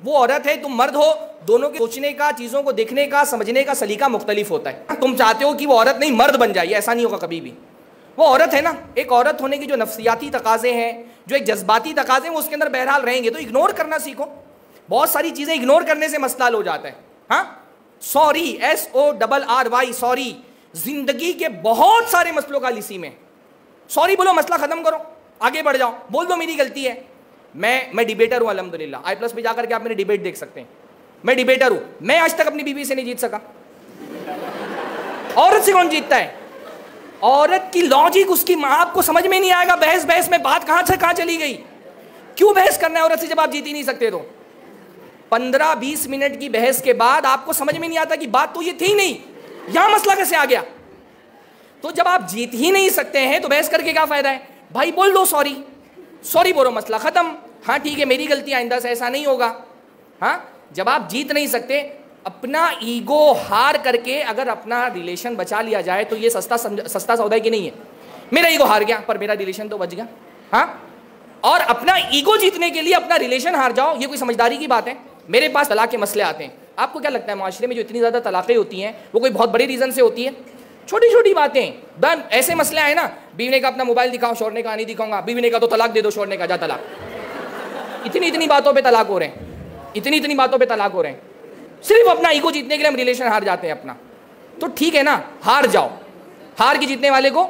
वो औरत है, तुम मर्द हो, दोनों के सोचने का, चीज़ों को देखने का, समझने का सलीका मुख्तलिफ होता है। तुम चाहते हो कि वो औरत नहीं मर्द बन जाए, ऐसा नहीं होगा कभी भी। वो औरत है ना, एक औरत होने की जो नफ्सियाती तकाजे हैं, जो एक जज्बाती तकाजे हैं, वो उसके अंदर बहरहाल रहेंगे। तो इग्नोर करना सीखो। बहुत सारी चीज़ें इग्नोर करने से मसला हल हो जाता है। हाँ, सॉरी, SORRY, सॉरी, जिंदगी के बहुत सारे मसलों का इसी में। सॉरी बोलो, मसला खत्म करो, आगे बढ़ जाओ, बोल दो मेरी गलती है। मैं डिबेटर हूं अल्हम्दुलिल्लाह। i+ पे जाकर के आप मेरे डिबेट देख सकते हैं। मैं डिबेटर हूं। मैं आज तक अपनी बीवी से नहीं जीत सका। औरत से कौन जीतता है? औरत की लॉजिक, उसकी मां, आपको समझ में नहीं आएगा। बहस बहस में बात कहां से कहां चली गई। क्यों बहस करना है औरत से जब आप जीत ही नहीं सकते? तो 15-20 मिनट की बहस के बाद आपको समझ में नहीं आता कि बात तो ये थी नहीं, यहां मसला कैसे आ गया। तो जब आप जीत ही नहीं सकते हैं तो बहस करके क्या फायदा है? भाई बोल दो सॉरी, सॉरी बोलो, मसला खत्म। हाँ ठीक है, मेरी गलती, आइंदा से ऐसा नहीं होगा। हाँ, जब आप जीत नहीं सकते, अपना ईगो हार करके अगर अपना रिलेशन बचा लिया जाए तो ये सस्ता सौदा है कि नहीं है? मेरा ईगो हार गया पर मेरा रिलेशन तो बच गया। हाँ, और अपना ईगो जीतने के लिए अपना रिलेशन हार जाओ, ये कोई समझदारी की बात है? मेरे पास तलाक के मसले आते हैं। आपको क्या लगता है माशरे में जो इतनी ज़्यादा तलाक़ें होती हैं वो कोई बहुत बड़े रीज़न से होती है? छोटी छोटी बातें, ऐसे मसले आए ना, बीवी ने कहा अपना मोबाइल दिखाओ, शौहर ने कहा नहीं दिखाऊंगा, बीवी ने कहा तो तलाक दे दो, शौहर ने कहा जा तलाक। इतनी बातों पे तलाक हो रहे हैं, इतनी बातों पे तलाक हो रहे हैं, सिर्फ अपना ईगो जीतने के लिए हम रिलेशन हार जाते हैं अपना। तो ठीक है ना, हार जाओ, हार के जीतने वाले को